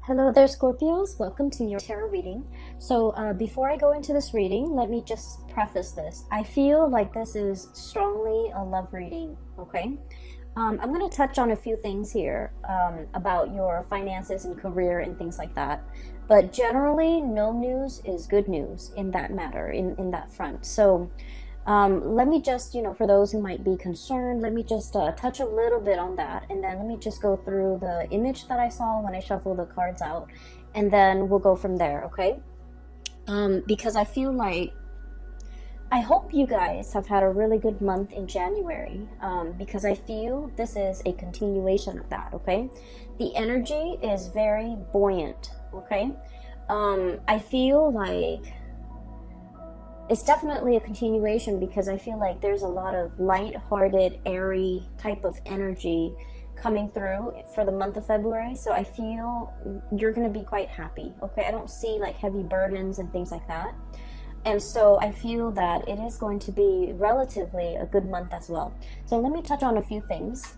Hello there, Scorpios. Welcome to your tarot reading. So before I go into this reading, let me just preface this. I feel like this is strongly a love reading, okay? I'm going to touch on a few things here about your finances and career and things like that. But generally, no news is good news in that matter, in that front. So let me just, for those who might be concerned, let me just touch a little bit on that. And then let me just go through the image that I saw when I shuffled the cards out. And then we'll go from there, okay? Because I feel like, I hope you guys have had a really good month in January. Because I feel this is a continuation of that, okay? The energy is very buoyant, okay? I feel like it's definitely a continuation because I feel like there's a lot of light-hearted, airy type of energy coming through for the month of February. So I feel you're going to be quite happy, okay? I don't see like heavy burdens and things like that. And so I feel that it is going to be relatively a good month as well. So let me touch on a few things.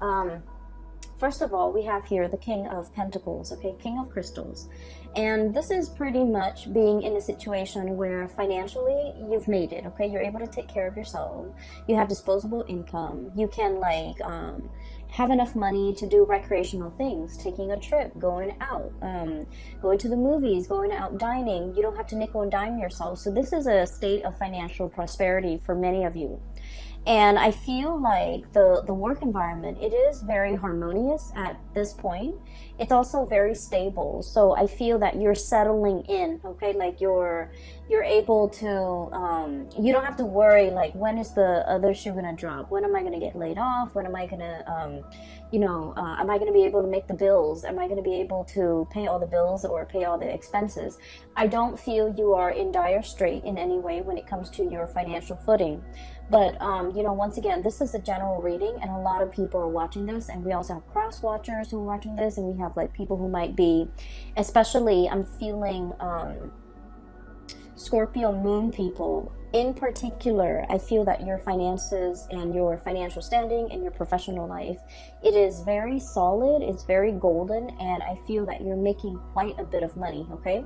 First of all, we have here the King of Pentacles, okay, King of Crystals. And this is pretty much being in a situation where financially you've made it, okay? You're able to take care of yourself. You have disposable income. You can have enough money to do recreational things, taking a trip, going out, going to the movies, going out dining. You don't have to nickel and dime yourself. So this is a state of financial prosperity for many of you. And I feel like the work environment, it is very harmonious at this point. It's also very stable. So I feel that you're settling in, okay? Like you're able to, you don't have to worry, like, when is the other shoe gonna drop? When am I gonna get laid off? When am I gonna, am I gonna be able to make the bills? Am I gonna be able to pay all the bills or pay all the expenses? I don't feel you are in dire strait in any way when it comes to your financial footing. But, once again, this is a general reading and a lot of people are watching this, and we also have cross watchers who are watching this, and we have like people who might be, especially I'm feeling Scorpio moon people in particular. I feel that your finances and your financial standing and your professional life, it is very solid, it's very golden, and I feel that you're making quite a bit of money, okay?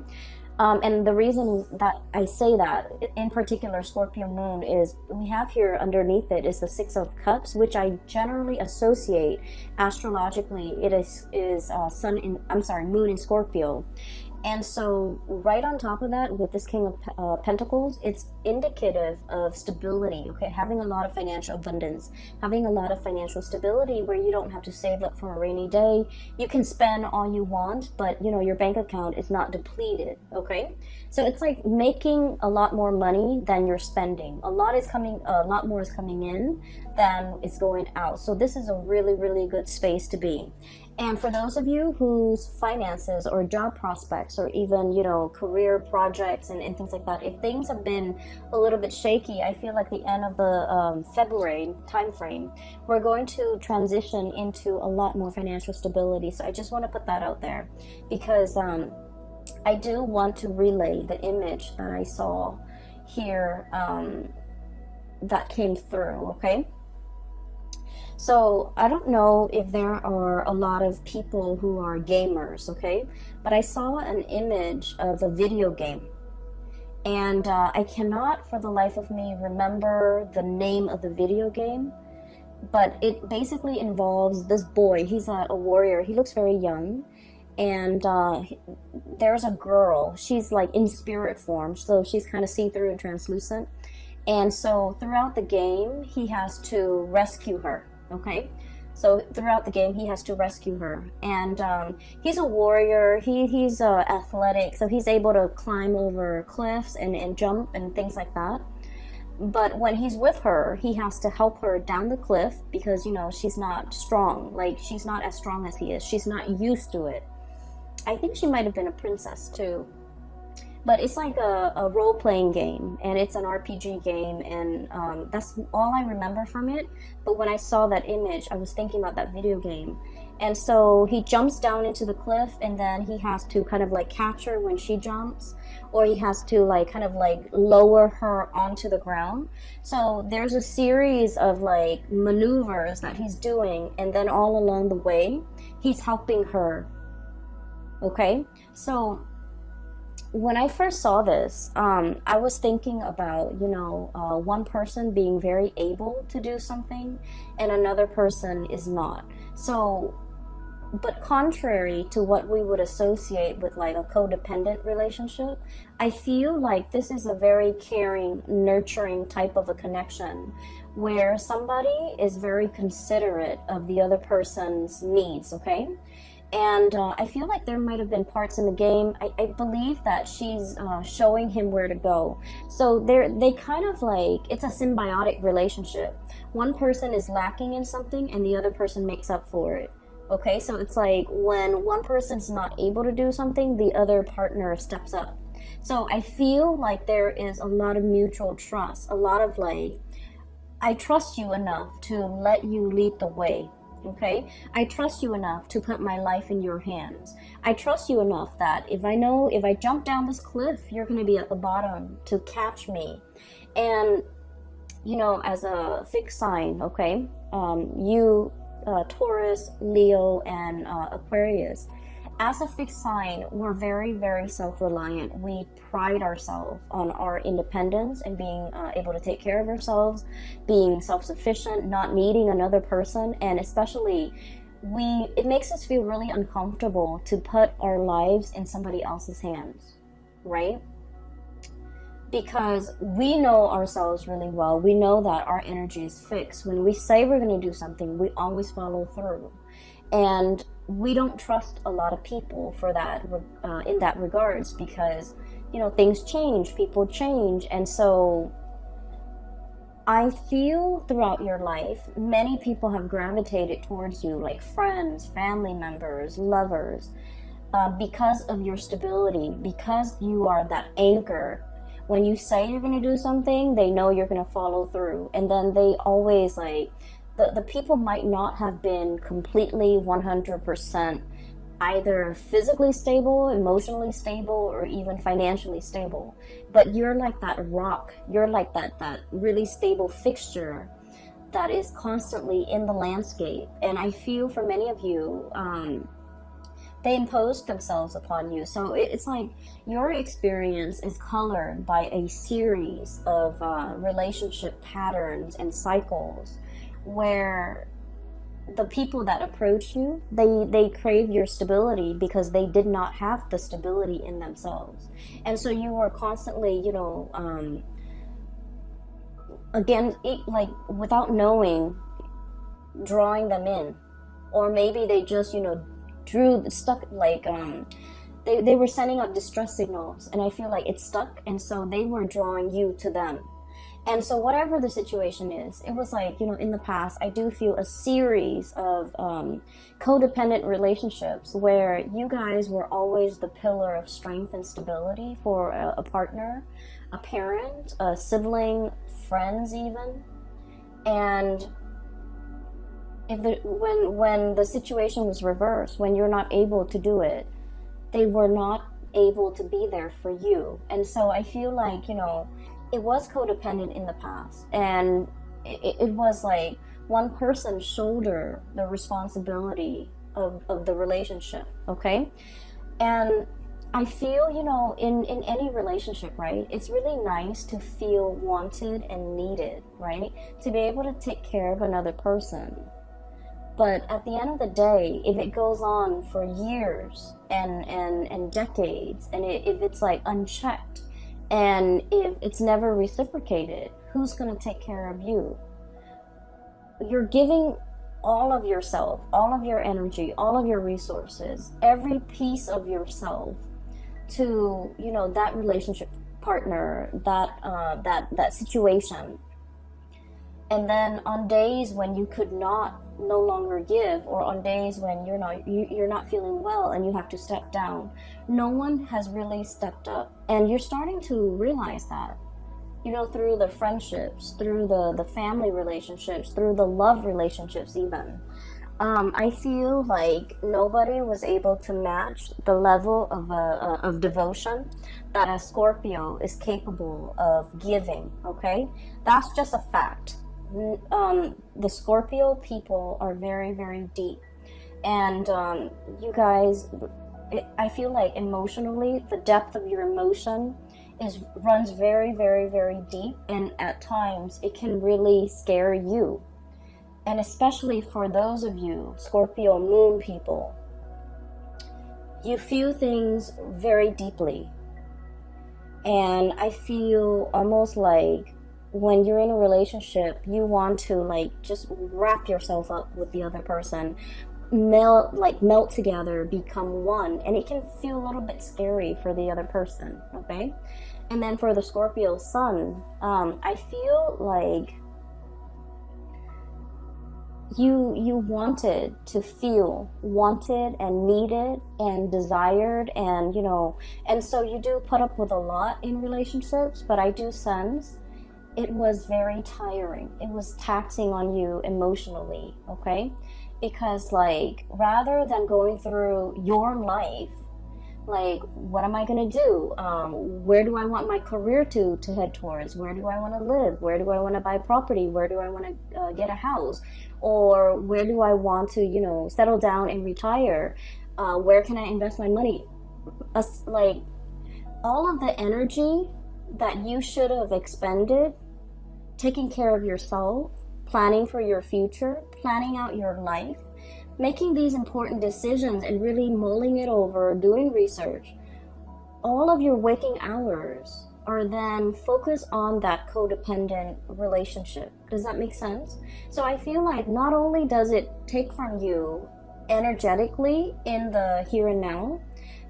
And the reason that I say that, in particular Scorpio moon, is we have here underneath it is the Six of Cups, which I generally associate astrologically. It is moon in Scorpio. And so right on top of that, with this King of Pentacles, it's indicative of stability, okay? Having a lot of financial abundance, having a lot of financial stability where you don't have to save up for a rainy day. You can spend all you want, but, your bank account is not depleted, okay? So it's like making a lot more money than you're spending. A lot more is coming in than is going out. So this is a really, really good space to be. And for those of you whose finances or job prospects or even, career projects and things like that, if things have been a little bit shaky, I feel like the end of the February timeframe, we're going to transition into a lot more financial stability. So I just want to put that out there because I do want to relay the image that I saw here that came through, okay? So I don't know if there are a lot of people who are gamers, okay? But I saw an image of a video game. And I cannot for the life of me remember the name of the video game. But it basically involves this boy. He's a warrior. He looks very young. And there's a girl. She's like in spirit form. So she's kind of see-through and translucent. And so throughout the game, he has to rescue her. Okay, so throughout the game he has to rescue her, and he's a warrior. He's athletic, so he's able to climb over cliffs and jump and things like that. But when he's with her, he has to help her down the cliff because she's not strong. Like, she's not as strong as he is. She's not used to it. I think she might have been a princess too. But it's like a role-playing game, and it's an RPG game, and that's all I remember from it. But when I saw that image, I was thinking about that video game. And so he jumps down into the cliff, and then he has to kind of like catch her when she jumps, or he has to like kind of like lower her onto the ground. So there's a series of like maneuvers that he's doing, and then all along the way, he's helping her Okay, so when I first saw this, I was thinking about, one person being very able to do something and another person is not. So, but contrary to what we would associate with like a codependent relationship, I feel like this is a very caring, nurturing type of a connection where somebody is very considerate of the other person's needs, okay? And I feel like there might have been parts in the game. I believe that she's showing him where to go. So they kind of like, it's a symbiotic relationship. One person is lacking in something and the other person makes up for it. Okay, so it's like when one person's not able to do something, the other partner steps up. So I feel like there is a lot of mutual trust, a lot of like, I trust you enough to let you lead the way. Okay, I trust you enough to put my life in your hands. I trust you enough that if I jump down this cliff, you're going to be at the bottom to catch me. And as a fixed sign, okay, you Taurus, Leo, and Aquarius, as a fixed sign, we're very, very self-reliant. We pride ourselves on our independence and being able to take care of ourselves, being self-sufficient, not needing another person, and especially it makes us feel really uncomfortable to put our lives in somebody else's hands, right? Because we know ourselves really well. We know that our energy is fixed. When we say we're going to do something, we always follow through. And we don't trust a lot of people for that, in that regards, because things change, people change. And so I feel throughout your life many people have gravitated towards you, like friends, family members, lovers, because of your stability, because you are that anchor. When you say you're going to do something, they know you're going to follow through. And then they always like, the people might not have been completely 100% either physically stable, emotionally stable, or even financially stable. But you're like that rock. You're like that really stable fixture that is constantly in the landscape. And I feel for many of you, they imposed themselves upon you. So it's like your experience is colored by a series of relationship patterns and cycles where the people that approach you, they crave your stability because they did not have the stability in themselves. And so you are constantly, again, like without knowing, drawing them in. Or maybe they just, they were sending out distress signals, and I feel like it stuck, and so they were drawing you to them. And so whatever the situation is, it was like, in the past, I do feel a series of codependent relationships where you guys were always the pillar of strength and stability for a partner, a parent, a sibling, friends even. And when the situation was reversed, when you're not able to do it, they were not able to be there for you. And so I feel like, it was codependent in the past, and it was like one person shoulder the responsibility of the relationship, okay? And I feel, in any relationship, right, it's really nice to feel wanted and needed, right? To be able to take care of another person. But at the end of the day, if it goes on for years and decades, and if it's like unchecked, and if it's never reciprocated, who's going to take care of you? You're giving all of yourself, all of your energy, all of your resources, every piece of yourself to, that relationship partner, that situation. And then on days when you could no longer give, or on days when you're not feeling well and you have to step down, no one has really stepped up. And you're starting to realize that, through the friendships, through the family relationships, through the love relationships even. I feel like nobody was able to match the level of devotion that a Scorpio is capable of giving, okay? That's just a fact. The Scorpio people are very, very deep, and you guys, I feel like emotionally, the depth of your emotion runs very, very, very deep, and at times it can really scare you. And especially for those of you Scorpio moon people, you feel things very deeply. And I feel almost like when you're in a relationship, you want to like just wrap yourself up with the other person, melt together, become one, and it can feel a little bit scary for the other person. Okay. And then for the Scorpio sun, I feel like you wanted to feel wanted and needed and desired, and and so you do put up with a lot in relationships, but I do sense it was very tiring. It was taxing on you emotionally. Okay. Because like, rather than going through your life, like, what am I going to do? Where do I want my career to head towards? Where do I want to live? Where do I want to buy property? Where do I want to get a house? Or where do I want to, settle down and retire? Where can I invest my money? Like, all of the energy that you should have expended taking care of yourself, planning for your future, planning out your life, making these important decisions and really mulling it over, doing research, all of your waking hours are then focused on that codependent relationship. Does that make sense? So I feel like not only does it take from you energetically in the here and now,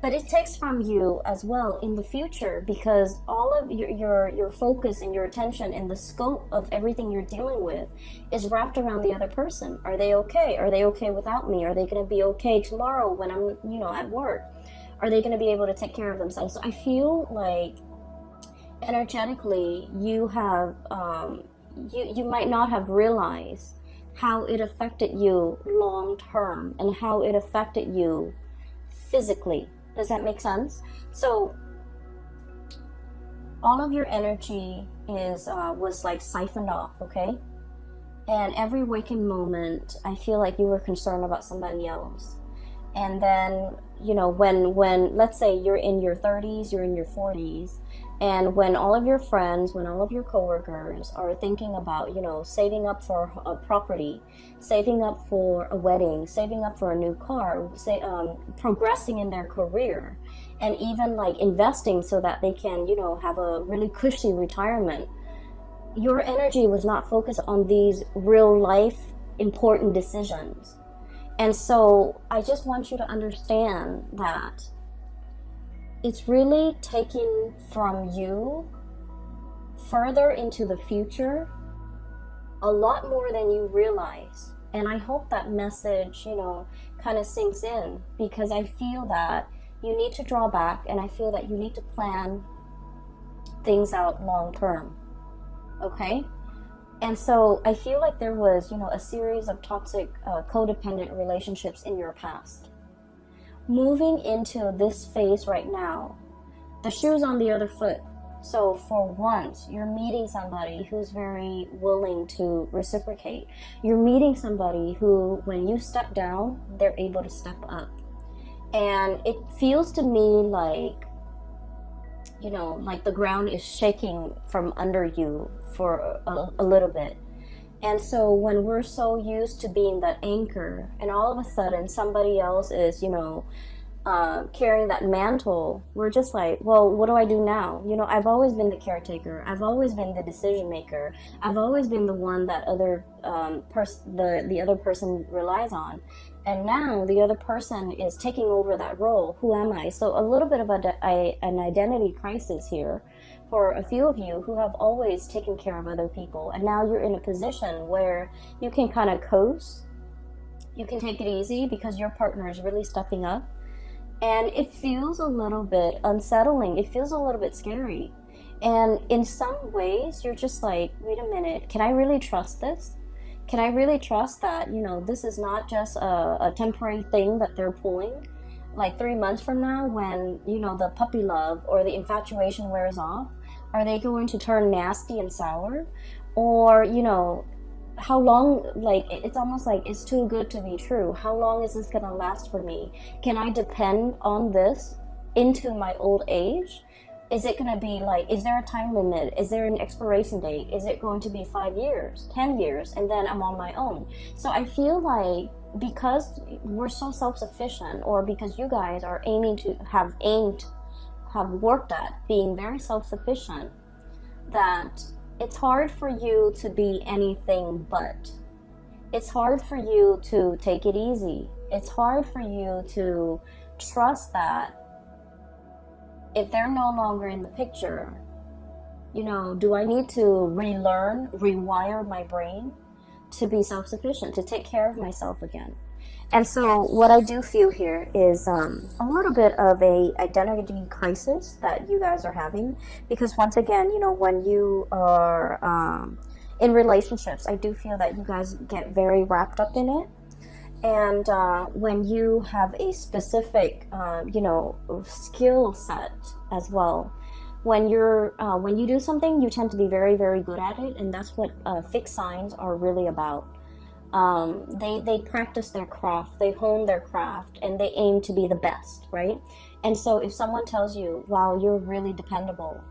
but it takes from you as well in the future, because all of your focus and your attention and the scope of everything you're dealing with is wrapped around the other person. Are they okay? Are they okay without me? Are they going to be okay tomorrow when I'm at work? Are they going to be able to take care of themselves? So I feel like energetically you have you might not have realized how it affected you long term and how it affected you physically. Does that make sense? So all of your energy was like siphoned off, okay? And every waking moment, I feel like you were concerned about somebody else. And then, when let's say you're in your 30s, you're in your 40s, and when all of your friends, when all of your coworkers are thinking about, saving up for a property, saving up for a wedding, saving up for a new car, progressing in their career, and even like investing so that they can, have a really cushy retirement, your energy was not focused on these real life important decisions. And so I just want you to understand that it's really taking from you further into the future a lot more than you realize. And I hope that message, kind of sinks in, because I feel that you need to draw back, and I feel that you need to plan things out long term. Okay? And so I feel like there was, a series of toxic, codependent relationships in your past. Moving into this phase right now, the shoe's on the other foot. So for once, you're meeting somebody who's very willing to reciprocate. You're meeting somebody who, when you step down, they're able to step up. And it feels to me like, like the ground is shaking from under you for a little bit. And so when we're so used to being that anchor, and all of a sudden somebody else is, carrying that mantle, we're just like, well, what do I do now? I've always been the caretaker. I've always been the decision maker. I've always been the one that the other person relies on. And now the other person is taking over that role. Who am I? So a little bit of an identity crisis here for a few of you who have always taken care of other people. And now you're in a position where you can kind of coast. You can take it easy because your partner is really stepping up. And it feels a little bit unsettling. It feels a little bit scary. And in some ways, you're just like, wait a minute, can I really trust this? Can I really trust that, this is not just a temporary thing that they're pulling? Like 3 months from now, when, the puppy love or the infatuation wears off, are they going to turn nasty and sour? Or, how long, like it's almost like it's too good to be true. How long is this gonna last for me? Can I depend on this into my old age? Is it gonna be like, is there a time limit? Is there an expiration date? Is it going to be 5 years, 10 years, and then I'm on my own? So I feel like because we're so self-sufficient, or because you guys are have worked at being very self-sufficient, that it's hard for you to be anything but. It's hard for you to take it easy. It's hard for you to trust that if they're no longer in the picture, do I need to relearn, rewire my brain to be self-sufficient, to take care of myself again? And so what I do feel here is a little bit of a identity crisis that you guys are having, because once again, when you are in relationships, I do feel that you guys get very wrapped up in it. And when you have a specific, skill set as well, when you do something, you tend to be very, very good at it, and that's what fixed signs are really about. They practice their craft, they hone their craft, and they aim to be the best, right? And so if someone tells you, wow, you're really dependable,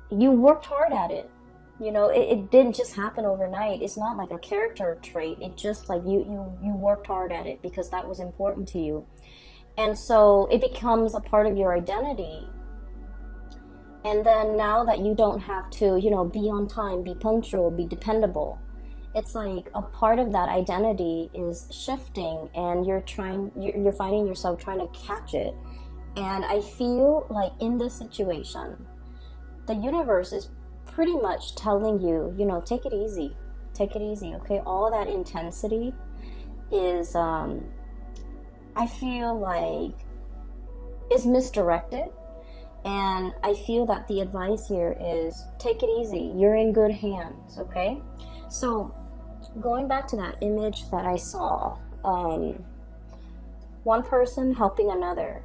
you worked hard at it. It didn't just happen overnight. It's not like a character trait. It just like you worked hard at it because that was important to you. And so it becomes a part of your identity. And then now that you don't have to, be on time, be punctual, be dependable, it's like a part of that identity is shifting, and you're finding yourself trying to catch it. And I feel like in this situation, the universe is pretty much telling you, take it easy, okay? All that intensity is, I feel like, is misdirected. And I feel that the advice here is take it easy. You're in good hands, okay? So going back to that image that I saw, one person helping another,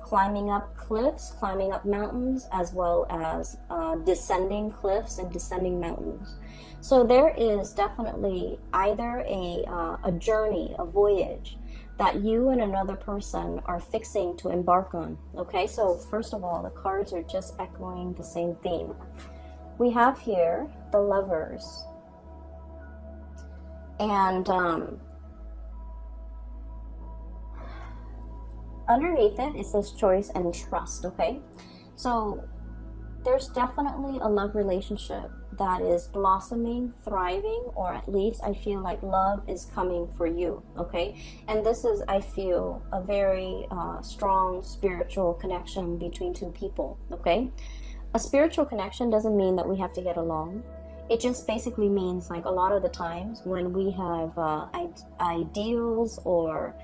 climbing up cliffs, climbing up mountains, as well as descending cliffs and descending mountains. So there is definitely either a journey, a voyage that you and another person are fixing to embark on. Okay, so first of all, the cards are just echoing the same theme. We have here the Lovers, and underneath it says choice and trust. Okay, so there's definitely a love relationship that is blossoming, thriving, or at least I feel like love is coming for you. Okay, and this is, I feel, a very strong spiritual connection between two people. Okay, a spiritual connection doesn't mean that we have to get along. It just basically means, like, a lot of the times when we have ideals or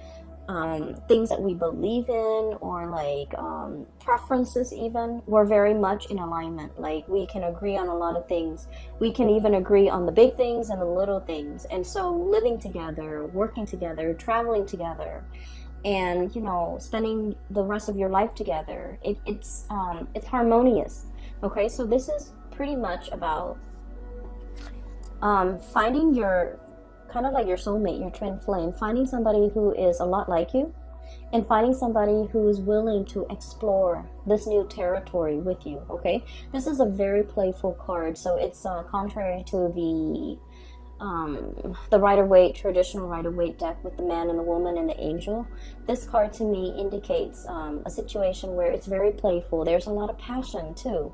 things that we believe in, or like preferences even, we're very much in alignment. Like, we can agree on a lot of things. We can even agree on the big things and the little things. And so living together, working together, traveling together, and spending the rest of your life together, it's harmonious. Okay, so this is pretty much about finding your, kind of like your soulmate, your twin flame, finding somebody who is a lot like you, and finding somebody who is willing to explore this new territory with you. Okay, this is a very playful card, so it's contrary to the Rider-Waite, traditional Rider-Waite deck with the man and the woman and the angel. This card to me indicates a situation where it's very playful. There's a lot of passion too,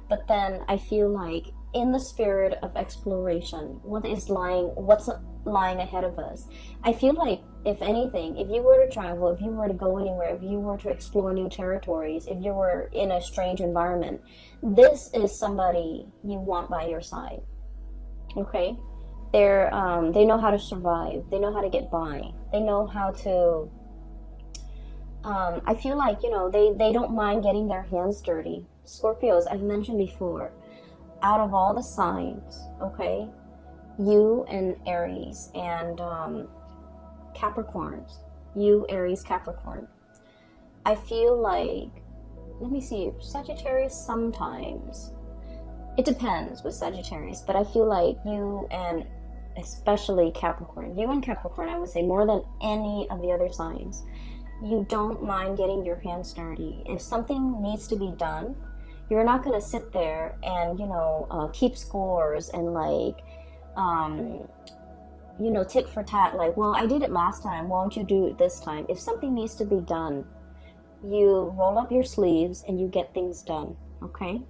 but then I feel like in the spirit of exploration, what's lying ahead of us. I feel like, if anything, if you were to travel, if you were to go anywhere, if you were to explore new territories, if you were in a strange environment, this is somebody you want by your side. Okay, they know how to survive. They know how to get by. They know how to. I feel like they don't mind getting their hands dirty. Scorpios, I've mentioned before, out of all the signs, okay, you and Aries and Capricorns, you, Aries, Capricorn, I feel like, let me see, Sagittarius sometimes, it depends with Sagittarius, but I feel like you and especially Capricorn. You and Capricorn, I would say, more than any of the other signs, you don't mind getting your hands dirty. If something needs to be done, you're not going to sit there and, keep scores and like, tit for tat, like, well, I did it last time, why don't you do it this time? If something needs to be done, you roll up your sleeves and you get things done, okay?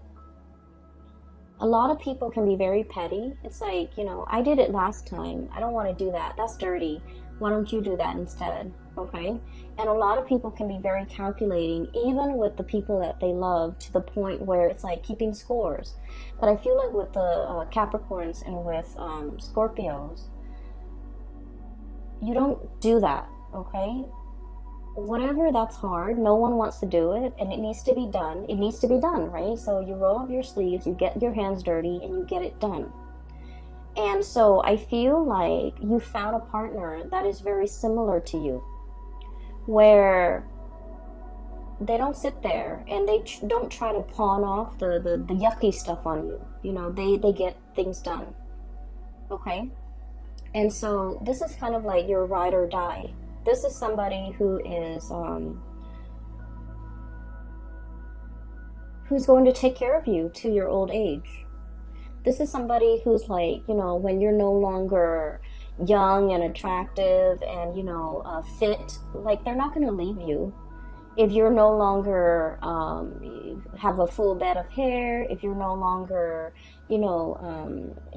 A lot of people can be very petty. It's like, I did it last time, I don't want to do that, that's dirty, why don't you do that instead, okay? And a lot of people can be very calculating, even with the people that they love, to the point where it's like keeping scores. But I feel like with the Capricorns and with Scorpios, you don't do that, okay? Whatever that's hard, no one wants to do it, and it needs to be done. It needs to be done, right? So you roll up your sleeves, you get your hands dirty, and you get it done. And so I feel like you found a partner that is very similar to you, where they don't sit there and they don't try to pawn off the yucky stuff on you. They get things done, okay? And so this is kind of like your ride or die. This is somebody who is who's going to take care of you to your old age. This is somebody who's like, when you're no longer young and attractive and, fit, like, they're not going to leave you. If you're no longer have a full bed of hair, if you're no longer,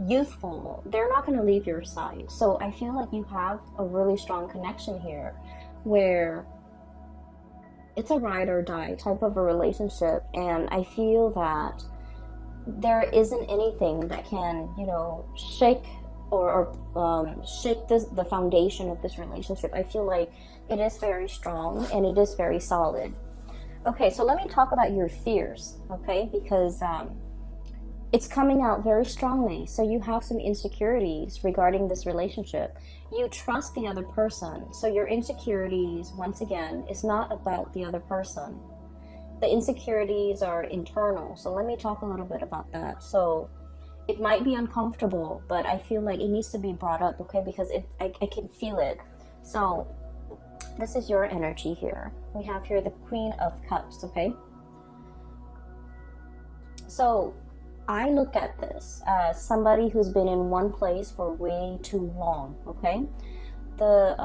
youthful, they're not going to leave your side. So I feel like you have a really strong connection here, where it's a ride or die type of a relationship. And I feel that there isn't anything that can, shake or shake the foundation of this relationship. I feel like it is very strong and it is very solid. Okay, so let me talk about your fears, okay? Because it's coming out very strongly. So you have some insecurities regarding this relationship. You trust the other person. So your insecurities, once again, is not about the other person. The insecurities are internal. So let me talk a little bit about that. So it might be uncomfortable, but I feel like it needs to be brought up, okay? Because I can feel it. So this is your energy here. We have here the Queen of Cups, okay? So I look at this as somebody who's been in one place for way too long, okay? The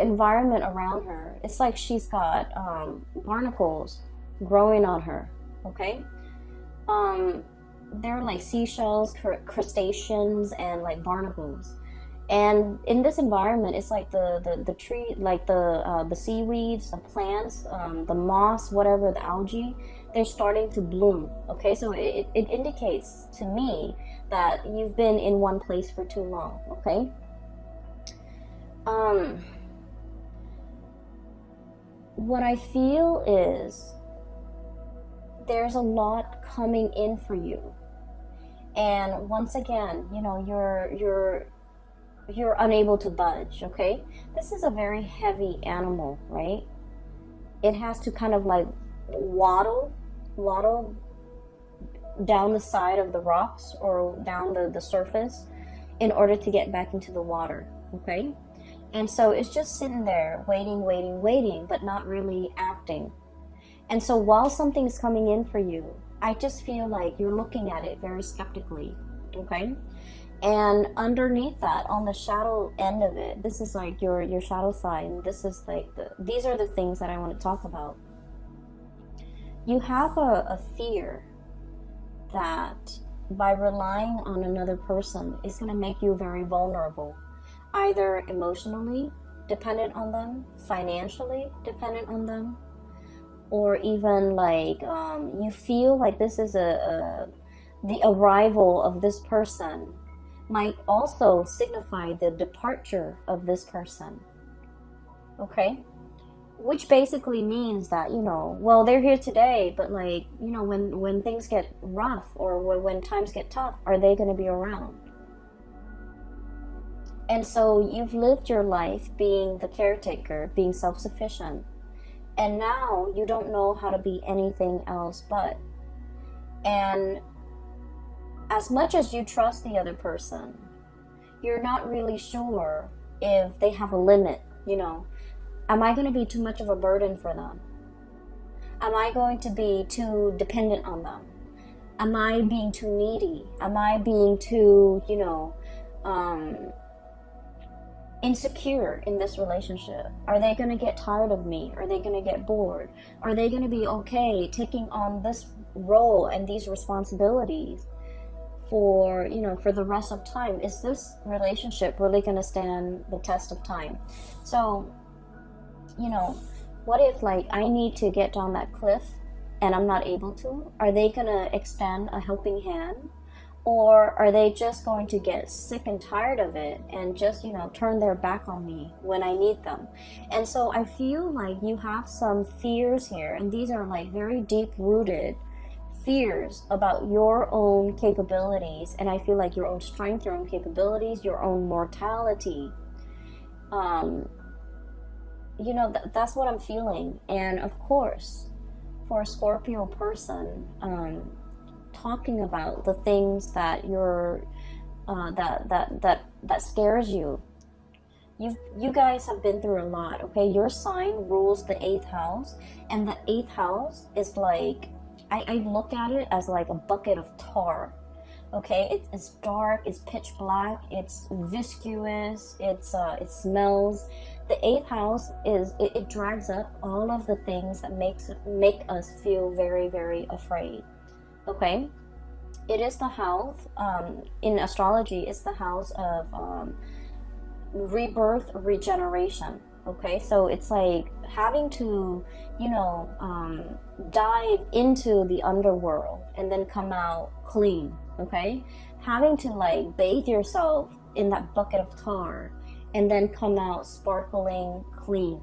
environment around her, it's like she's got barnacles growing on her, okay? They're like seashells, crustaceans, and like barnacles. And in this environment, it's like the tree, like the seaweeds, the plants, the moss, whatever, the algae, they're starting to bloom. Okay, so it indicates to me that you've been in one place for too long. Okay. What I feel is there's a lot coming in for you, and once again, you're unable to budge, okay? This is a very heavy animal, right? It has to kind of like waddle down the side of the rocks or down the surface in order to get back into the water, okay? And so it's just sitting there waiting, but not really acting. And so while something's coming in for you, I just feel like you're looking at it very skeptically, okay? And underneath that, on the shadow end of it, this is like your shadow sign. This is like these are the things that I want to talk about. You have a fear that by relying on another person is going to make you very vulnerable, either emotionally dependent on them, financially dependent on them, or even like you feel like this is the arrival of this person might also signify the departure of this person, okay? Which basically means that, well, they're here today, but like, when things get rough or when times get tough, are they going to be around? And so you've lived your life being the caretaker, being self-sufficient, and now you don't know how to be anything else but. And as much as you trust the other person, you're not really sure if they have a limit, you know. Am I going to be too much of a burden for them? Am I going to be too dependent on them? Am I being too needy? Am I being too, you know, insecure in this relationship? Are they going to get tired of me? Are they going to get bored? Are they going to be okay taking on this role and these responsibilities for, you know, for the rest of time? Is this relationship really going to stand the test of time? So, you know, what if like I need to get down that cliff and I'm not able to? Are they going to extend a helping hand? Or are they just going to get sick and tired of it and just, you know, turn their back on me when I need them? And so I feel like you have some fears here, and these are like very deep-rooted fears about your own capabilities, and I feel like your own strength, your own capabilities, your own mortality. You know, that's what I'm feeling. And of course, for a Scorpio person, talking about the things that you're that scares you. You guys have been through a lot, okay? Your sign rules the 8th house, and the 8th house is like, I look at it as like a bucket of tar. Okay, it's dark, it's pitch black, it's viscous, it smells. The 8th house is it drags up all of the things that make us feel very, very afraid. Okay, it is the house, in astrology, it's the house of rebirth, regeneration. Okay, so it's like having to, you know, dive into the underworld and then come out clean. Okay, having to like bathe yourself in that bucket of tar and then come out sparkling clean.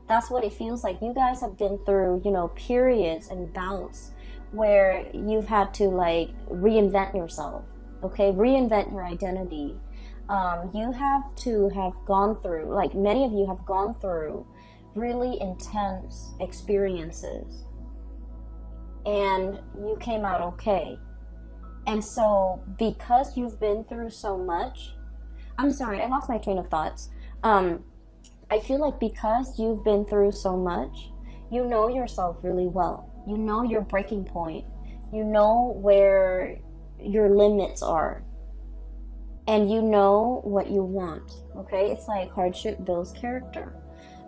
That's what it feels like. You guys have been through, you know, periods and bouts where you've had to like reinvent yourself. Okay, reinvent your identity. You have to have gone through, like many of you have gone through really intense experiences, and you came out okay. And so because you've been through so much, I'm sorry, I lost my train of thoughts. I feel like because you've been through so much, you know yourself really well. You know your breaking point. You know where your limits are. And you know what you want, okay? It's like hardship builds character.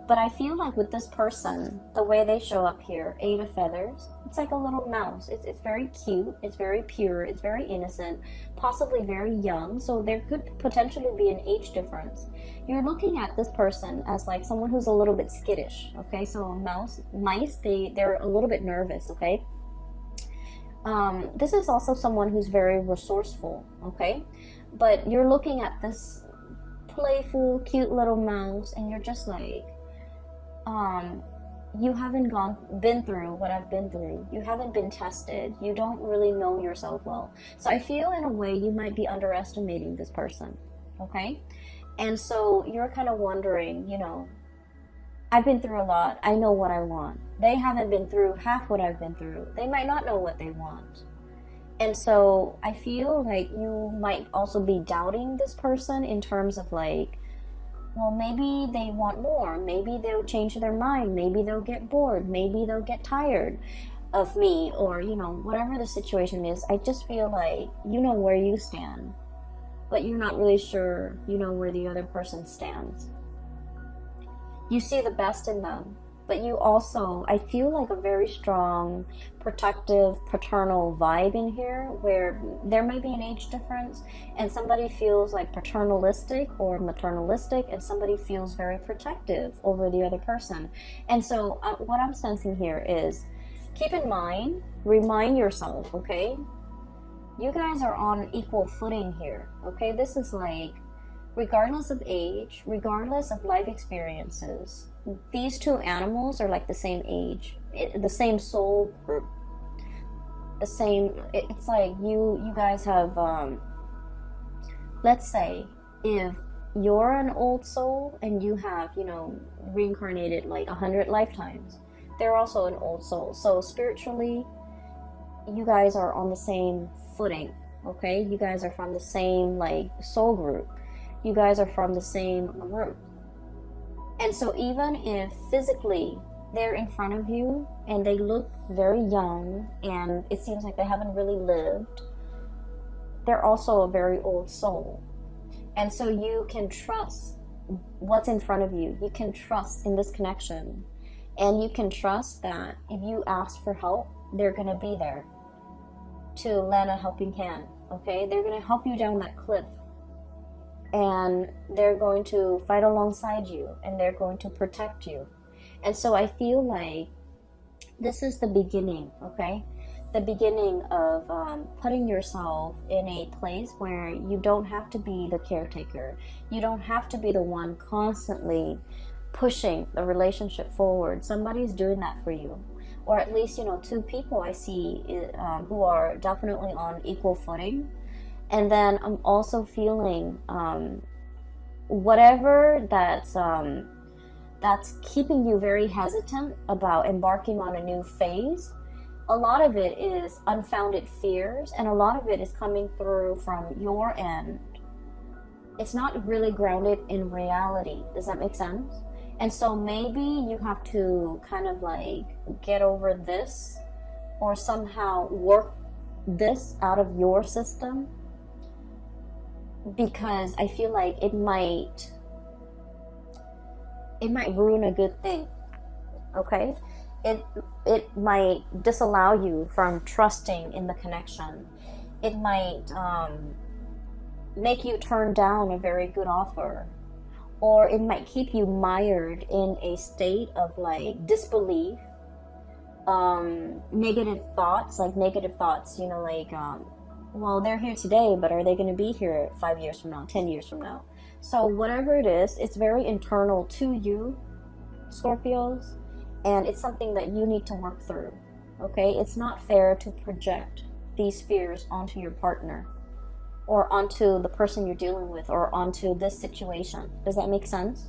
But I feel like with this person, the way they show up here, 8 of feathers, it's like a little mouse. It's very cute, it's very pure, it's very innocent, possibly very young, so there could potentially be an age difference. You're looking at this person as like someone who's a little bit skittish, okay? So mice, they're a little bit nervous, okay? This is also someone who's very resourceful, okay? But you're looking at this playful, cute little mouse, and you're just like, you haven't been through what I've been through. You haven't been tested. You don't really know yourself well. So I feel in a way you might be underestimating this person, okay? And so you're kind of wondering, you know, I've been through a lot. I know what I want. They haven't been through half what I've been through. They might not know what they want. And so I feel like you might also be doubting this person in terms of like, well, maybe they want more. Maybe they'll change their mind. Maybe they'll get bored. Maybe they'll get tired of me, or, you know, whatever the situation is. I just feel like you know where you stand, but you're not really sure, you know, where the other person stands. You see the best in them, but you also, I feel like a very strong protective paternal vibe in here, where there may be an age difference and somebody feels like paternalistic or maternalistic, and somebody feels very protective over the other person. And so what I'm sensing here is, keep in mind, remind yourself, okay, you guys are on equal footing here, okay? This is like, regardless of age, regardless of life experiences, these two animals are like the same age, the same soul group, the same. It's like you guys have, let's say, if you're an old soul and you have, you know, reincarnated like 100 lifetimes, they're also an old soul. So spiritually, you guys are on the same footing. okay? You guys are from the same, like, soul group. You guys are from the same group. And so even if physically they're in front of you and they look very young and it seems like they haven't really lived, they're also a very old soul. And so you can trust what's in front of you. You can trust in this connection. And you can trust that if you ask for help, they're going to be there to lend a helping hand, okay? They're going to help you down that cliff. And they're going to fight alongside you. And they're going to protect you. And so I feel like this is the beginning, okay? The beginning of putting yourself in a place where you don't have to be the caretaker. You don't have to be the one constantly pushing the relationship forward. Somebody's doing that for you. Or at least, two people I see who are definitely on equal footing. And then I'm also feeling whatever that's keeping you very hesitant about embarking on a new phase. A lot of it is unfounded fears, and a lot of it is coming through from your end. It's not really grounded in reality. Does that make sense? And so maybe you have to kind of like get over this or somehow work this out of your system, because I feel like it might ruin a good thing, okay? It might disallow you from trusting in the connection. It might make you turn down a very good offer, or it might keep you mired in a state of like disbelief, negative thoughts, well, they're here today, but are they going to be here 5 years from now, 10 years from now? So whatever it is, it's very internal to you, Scorpios, and it's something that you need to work through, okay? It's not fair to project these fears onto your partner or onto the person you're dealing with or onto this situation. Does that make sense?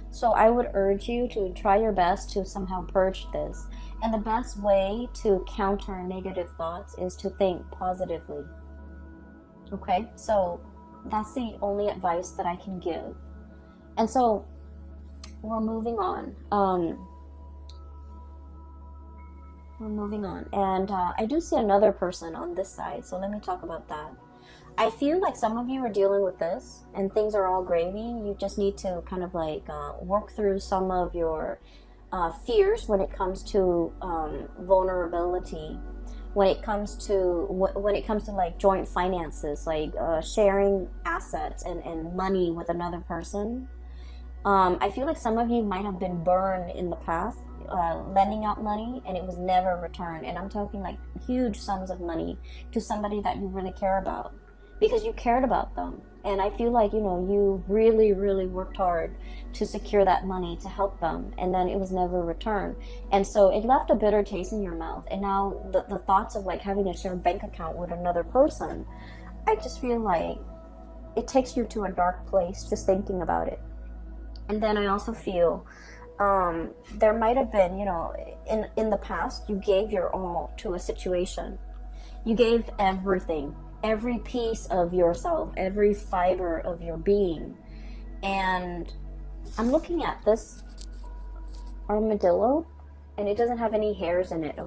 So I would urge you to try your best to somehow purge this. And the best way to counter negative thoughts is to think positively, okay? So that's the only advice that I can give. And so we're moving on. And I do see another person on this side, so let me talk about that. I feel like some of you are dealing with this and things are all gravy. You just need to kind of like work through some of your fears when it comes to vulnerability, when it comes to like joint finances, like sharing assets and money with another person. I feel like some of you might have been burned in the past, lending out money and it was never returned. And I'm talking like huge sums of money to somebody that you really care about, because you cared about them. And I feel like, you really, really worked hard to secure that money to help them, and then it was never returned. And so it left a bitter taste in your mouth. And now the thoughts of like having a shared bank account with another person, I just feel like it takes you to a dark place just thinking about it. And then I also feel there might have been, in the past, you gave your all to a situation. You gave everything, every piece of yourself, every fiber of your being. And I'm looking at this armadillo, and it doesn't have any hairs in it,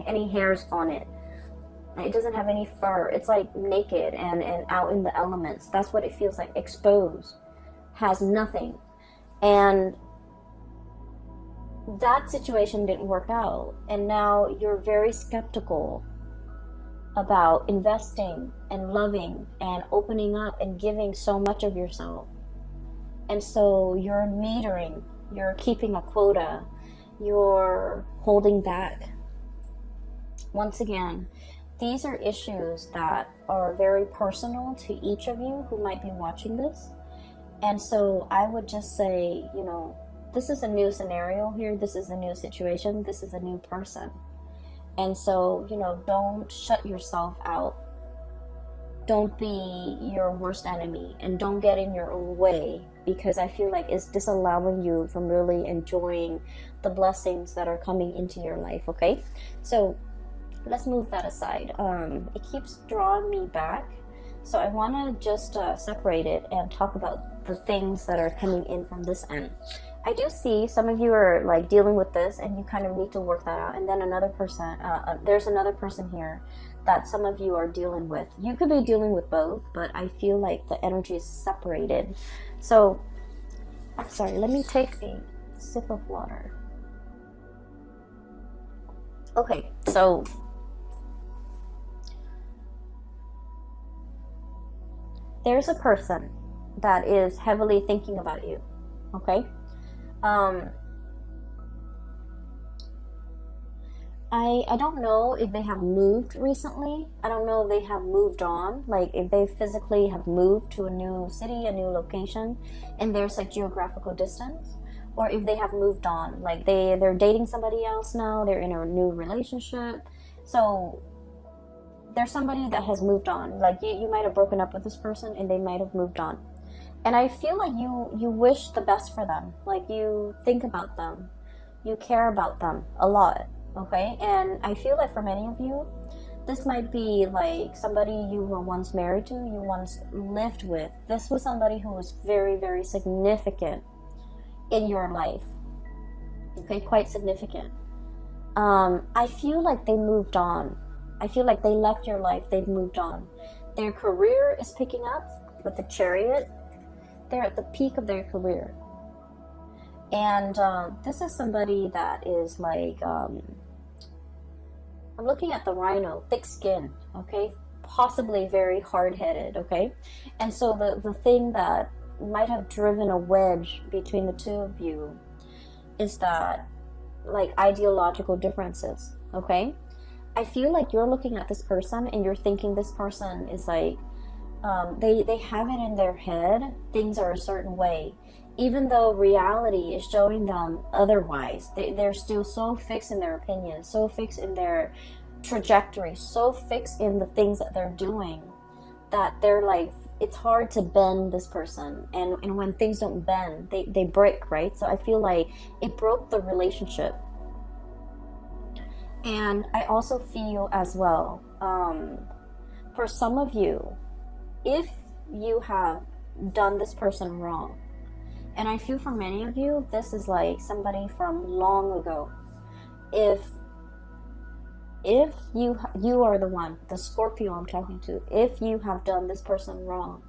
any hairs on it. It doesn't have any fur. It's like naked and out in the elements. That's what it feels like, exposed, has nothing. And that situation didn't work out, and now you're very skeptical about investing and loving and opening up and giving so much of yourself. And so you're metering, you're keeping a quota, you're holding back. Once again, these are issues that are very personal to each of you who might be watching this. And so I would just say, this is a new scenario here. This is a new situation. This is a new person. And so, don't shut yourself out. Don't be your worst enemy, and don't get in your own way, because I feel like it's disallowing you from really enjoying the blessings that are coming into your life, okay? So let's move that aside. It keeps drawing me back So I want to just separate it and talk about the things that are coming in from this end. I do see some of you are like dealing with this and you kind of need to work that out. And then another person, there's another person here that some of you are dealing with. You could be dealing with both, but I feel like the energy is separated. So, sorry, let me take a sip of water. Okay, so there's a person that is heavily thinking about you, okay? I don't know if they have moved recently. I don't know if they have moved on, like if they physically have moved to a new city, a new location, and there's like geographical distance, or if they have moved on, like they're dating somebody else now, they're in a new relationship. So there's somebody that has moved on. Like you might have broken up with this person and they might have moved on. And I feel like you wish the best for them. Like you think about them. You care about them a lot, okay? And I feel like for many of you, this might be like somebody you were once married to, you once lived with. This was somebody who was very, very significant in your life, okay? Quite significant. I feel like they moved on. I feel like they left your life, they've moved on. Their career is picking up with the Chariot. They're at the peak of their career. And this is somebody that is like, I'm looking at the Rhino, thick skin, okay? Possibly very hard-headed, okay? And so the thing that might have driven a wedge between the two of you is that, like, ideological differences, okay? I feel like you're looking at this person and you're thinking this person is like, they have it in their head, things are a certain way, even though reality is showing them otherwise. They're still so fixed in their opinions, so fixed in their trajectory, so fixed in the things that they're doing, that they're like, it's hard to bend this person. And when things don't bend, they break, right? So I feel like it broke the relationship. And I also feel as well, for some of you, if you have done this person wrong, and I feel for many of you, this is like somebody from long ago. If you are the one, the Scorpio I'm talking to, if you have done this person wrong,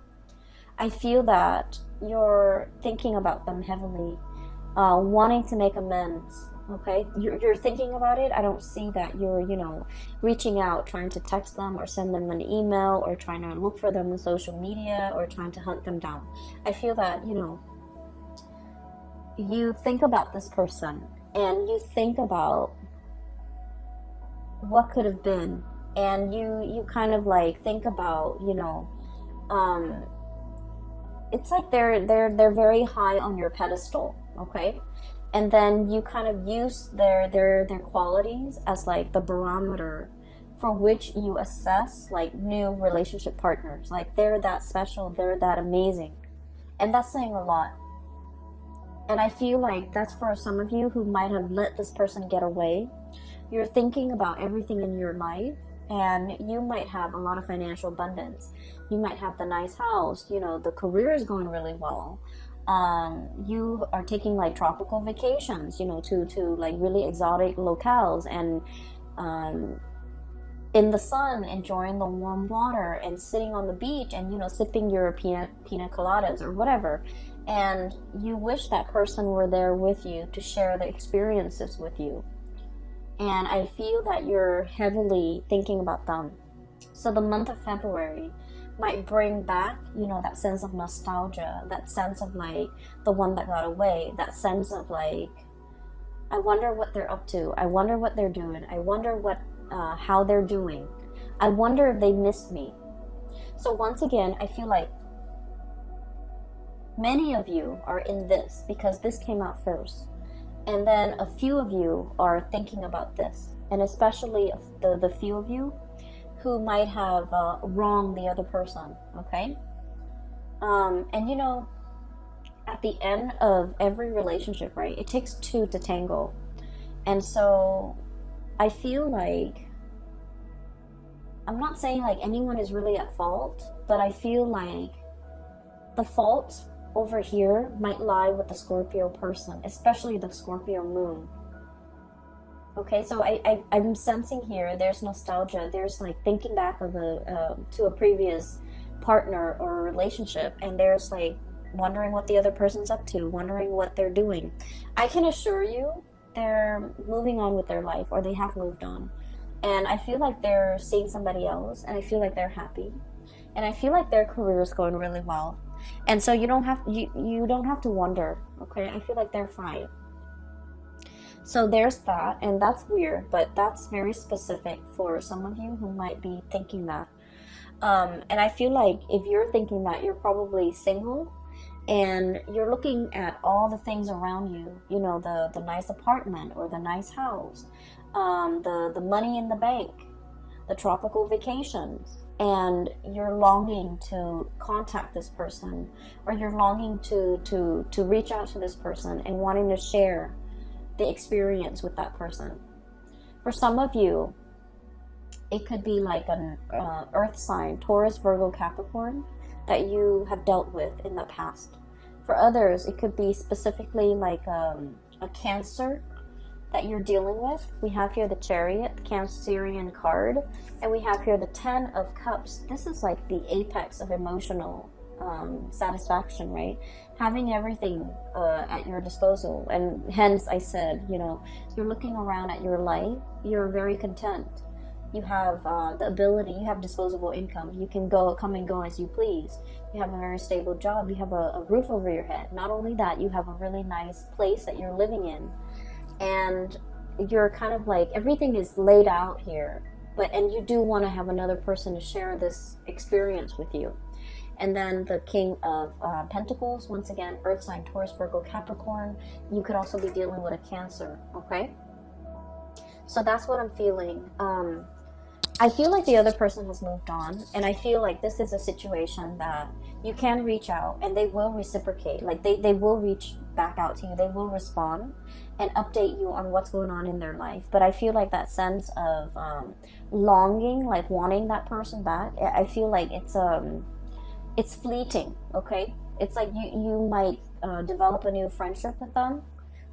I feel that you're thinking about them heavily, wanting to make amends. Okay, you're thinking about it. I don't see that you're, reaching out, trying to text them or send them an email or trying to look for them on social media or trying to hunt them down. I feel that, you think about this person and you think about what could have been, and you kind of like think about, it's like they're very high on your pedestal, okay? And then you kind of use their qualities as like the barometer for which you assess like new relationship partners. Like they're that special, they're that amazing. And that's saying a lot. And I feel like that's for some of you who might have let this person get away. You're thinking about everything in your life, and you might have a lot of financial abundance. You might have the nice house, the career is going really well. You are taking like tropical vacations, to like really exotic locales, and in the sun, enjoying the warm water and sitting on the beach and, sipping your pina coladas or whatever. And you wish that person were there with you to share the experiences with you. And I feel that you're heavily thinking about them. So the month of February might bring back, that sense of nostalgia, that sense of like the one that got away, that sense of like, I wonder what they're up to. I wonder what they're doing. I wonder how they're doing. I wonder if they missed me. So once again, I feel like many of you are in this because this came out first. And then a few of you are thinking about this. And especially the few of you who might have wronged the other person, okay? And at the end of every relationship, right, it takes two to tango. And so I feel like I'm not saying like anyone is really at fault, but I feel like the fault over here might lie with the Scorpio person, especially the Scorpio moon. Okay, so I'm sensing here there's nostalgia. There's like thinking back of to a previous partner or relationship, and there's like wondering what the other person's up to, wondering what they're doing. I can assure you they're moving on with their life, or they have moved on. And I feel like they're seeing somebody else, and I feel like they're happy. And I feel like their career is going really well. And so you don't have to wonder, okay? I feel like they're fine. So there's that, and that's weird, but that's very specific for some of you who might be thinking that. And I feel like if you're thinking that, you're probably single, and you're looking at all the things around you, you know, the nice apartment or the nice house, the money in the bank, the tropical vacations, and you're longing to contact this person, or you're longing to reach out to this person and wanting to share the experience with that person. For some of you, it could be like an earth sign, Taurus, Virgo, Capricorn, that you have dealt with in the past. For others, it could be specifically like a Cancer that you're dealing with. We have here the Chariot, the Cancerian card, and we have here the 10 of Cups. This is like the apex of emotional satisfaction, right? Having everything at your disposal. And hence I said, you know, you're looking around at your life, you're very content. You have the ability, you have disposable income, you can come and go as you please. You have a very stable job, you have a roof over your head. Not only that, you have a really nice place that you're living in, and you're kind of like, everything is laid out here, and you do want to have another person to share this experience with you. And then the King of Pentacles, once again, Earth sign, Taurus, Virgo, Capricorn. You could also be dealing with a Cancer, okay? So that's what I'm feeling. I feel like the other person has moved on, and I feel like this is a situation that you can reach out, and they will reciprocate. Like they will reach back out to you. They will respond and update you on what's going on in their life. But I feel like that sense of longing, like wanting that person back, I feel like it's fleeting, okay? It's like you might develop a new friendship with them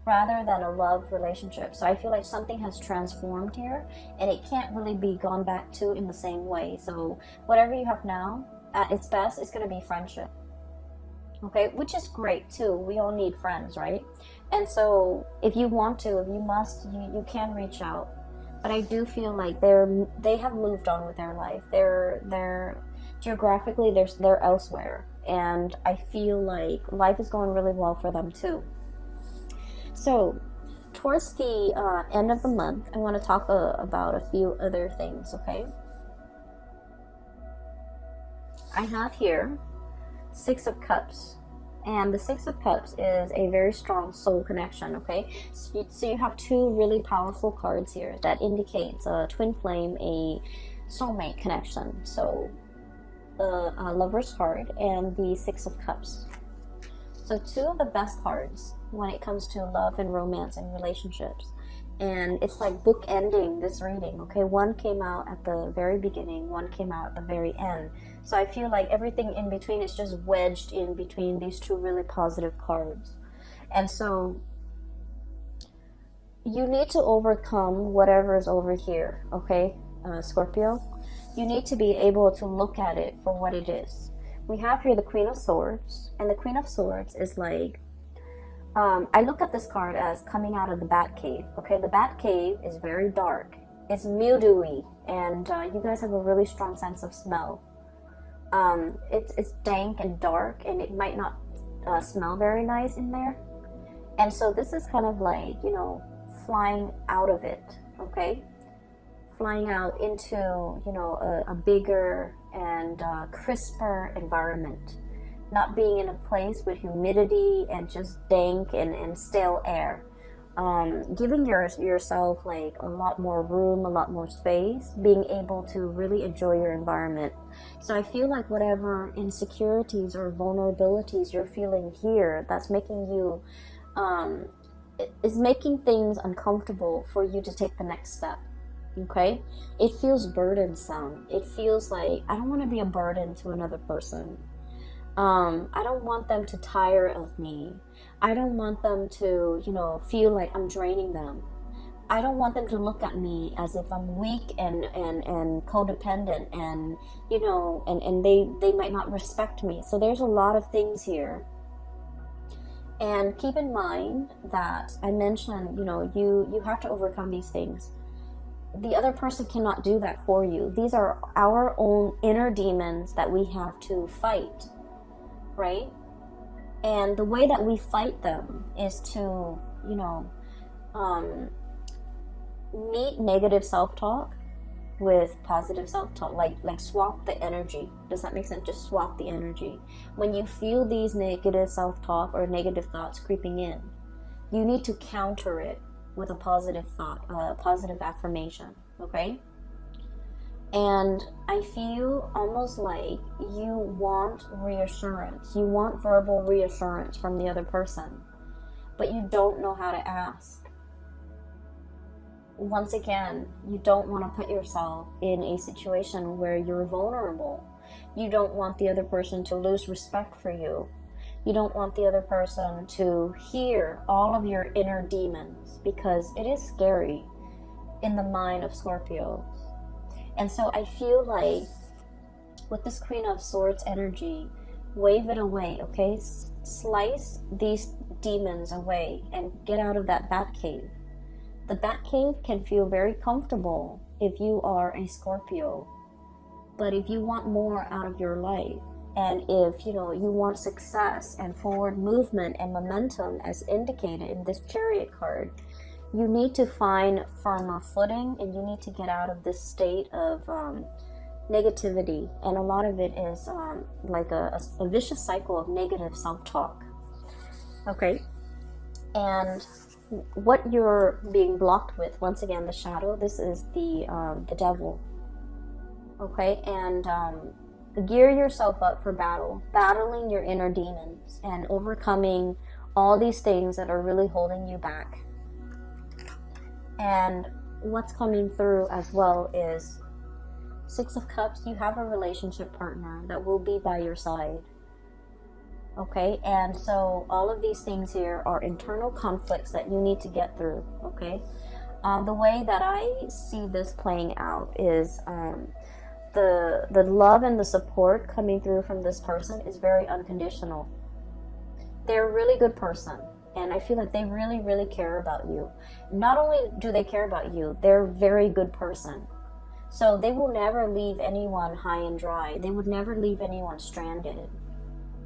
rather than a love relationship. So I feel like something has transformed here, and it can't really be gone back to in the same way. So whatever you have now, at its best, is going to be friendship, okay? Which is great too. We all need friends, right? And so if you want to, if you must, you can reach out. But I do feel like they have moved on with their life. They're geographically, they're elsewhere, and I feel like life is going really well for them too. So towards the end of the month, I want to talk about a few other things, okay? I have here 6 of Cups, and the 6 of Cups is a very strong soul connection, okay? So you have 2 really powerful cards here that indicates a twin flame, a soulmate connection. So the Lover's card and the 6 of Cups. So 2 of the best cards when it comes to love and romance and relationships. And it's like bookending this reading, okay? One came out at the very beginning, one came out at the very end. So I feel like everything in between is just wedged in between these 2 really positive cards. And so you need to overcome whatever is over here, okay, Scorpio? You need to be able to look at it for what it is. We have here the Queen of Swords, and the Queen of Swords is like, I look at this card as coming out of the Bat Cave, okay? The Bat Cave is very dark, it's mildewy, and you guys have a really strong sense of smell. It's dank and dark, and it might not smell very nice in there. And so this is kind of like, you know, flying out of it, okay? Flying out into, you know, a bigger and crisper environment. Not being in a place with humidity and just dank and stale air. Giving yourself like a lot more room, a lot more space, being able to really enjoy your environment. So I feel like whatever insecurities or vulnerabilities you're feeling here, that's making you, is making things uncomfortable for you to take the next step. Okay, it feels burdensome. It feels like I don't want to be a burden to another person. I don't want them to tire of me. I don't want them to, feel like I'm draining them. I don't want them to look at me as if I'm weak and codependent, and they might not respect me. So there's a lot of things here. And keep in mind that I mentioned, you have to overcome these things. The other person cannot do that for you. These are our own inner demons that we have to fight, right? And the way that we fight them is to, meet negative self-talk with positive self-talk, like swap the energy. Does that make sense? Just swap the energy. When you feel these negative self-talk or negative thoughts creeping in, you need to counter it with a positive thought, a positive affirmation, okay? And I feel almost like you want reassurance. You want verbal reassurance from the other person, but you don't know how to ask. Once again, you don't want to put yourself in a situation where you're vulnerable. You don't want the other person to lose respect for you. You don't want the other person to hear all of your inner demons, because it is scary in the mind of Scorpios. And so I feel like with this Queen of Swords energy, wave it away, okay? Slice these demons away and get out of that bat cave. The bat cave can feel very comfortable if you are a Scorpio, but if you want more out of your life, and if you want success and forward movement and momentum as indicated in this Chariot card, you need to find firmer footing, and you need to get out of this state of negativity. And a lot of it is like a vicious cycle of negative self-talk, okay? And what you're being blocked with, once again, the shadow, this is the devil, okay? And gear yourself up for battle, battling your inner demons and overcoming all these things that are really holding you back. And what's coming through as well is Six of Cups. You have a relationship partner that will be by your side. Okay, and so all of these things here are internal conflicts that you need to get through, okay? The way that I see this playing out is the love and the support coming through from this person is very unconditional. They're a really good person, and I feel like they really, really care about you. Not only do they care about you, they're a very good person. So they will never leave anyone high and dry. They would never leave anyone stranded.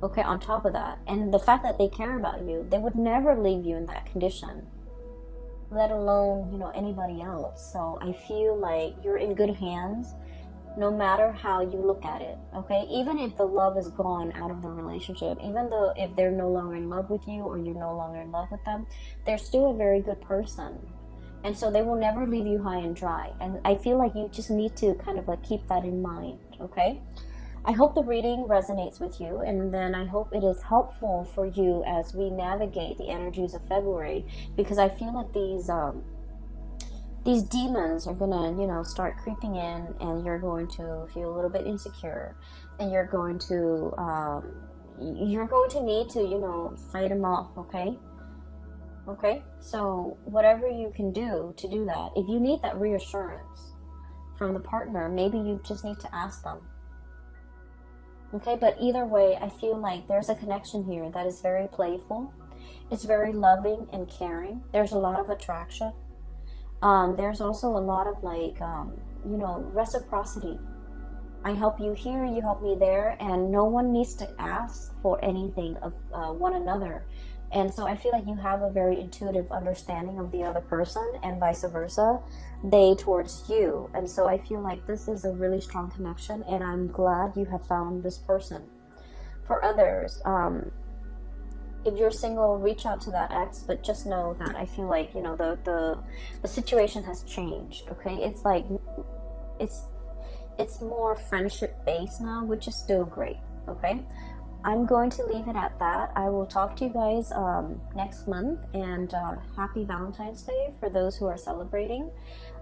Okay, on top of that, and the fact that they care about you, they would never leave you in that condition, let alone, anybody else. So I feel like you're in good hands, no matter how you look at it, okay? Even if the love is gone out of the relationship, even though if they're no longer in love with you or you're no longer in love with them, they're still a very good person. And so they will never leave you high and dry. And I feel like you just need to kind of like keep that in mind, okay? I hope the reading resonates with you, and then I hope it is helpful for you as we navigate the energies of February, because I feel like these demons are gonna, start creeping in, and you're going to feel a little bit insecure, and you're going to need to, fight them off, okay? Okay, so whatever you can do to do that, if you need that reassurance from the partner, maybe you just need to ask them. Okay, but either way, I feel like there's a connection here that is very playful. It's very loving and caring. There's a lot of attraction. There's also a lot of reciprocity. I help you here, you help me there, and no one needs to ask for anything of one another. And so I feel like you have a very intuitive understanding of the other person, and vice versa, they towards you. And so I feel like this is a really strong connection, and I'm glad you have found this person. For others, if you're single, reach out to that ex, but just know that I feel like, the situation has changed, okay? It's like, it's more friendship based now, which is still great, okay? I'm going to leave it at that. I will talk to you guys next month, and happy Valentine's Day for those who are celebrating.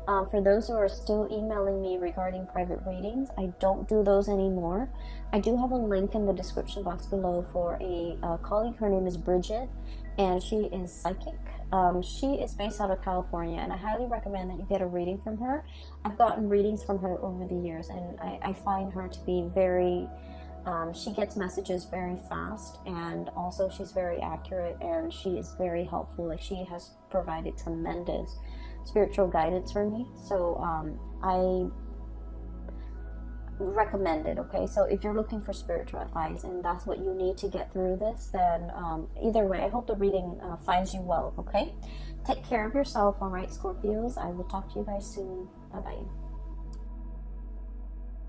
For those who are still emailing me regarding private readings, I don't do those anymore. I do have a link in the description box below for a colleague. Her name is Bridget, and she is psychic. She is based out of California, and I highly recommend that you get a reading from her. I've gotten readings from her over the years, and I find her to be very... she gets messages very fast, and also she's very accurate, and she is very helpful. Like, she has provided tremendous spiritual guidance for me, so I recommend it. Okay, so if you're looking for spiritual advice and that's what you need to get through this, then either way, I hope the reading finds you well. Okay, take care of yourself. All right, Scorpios, I will talk to you guys soon. Bye bye.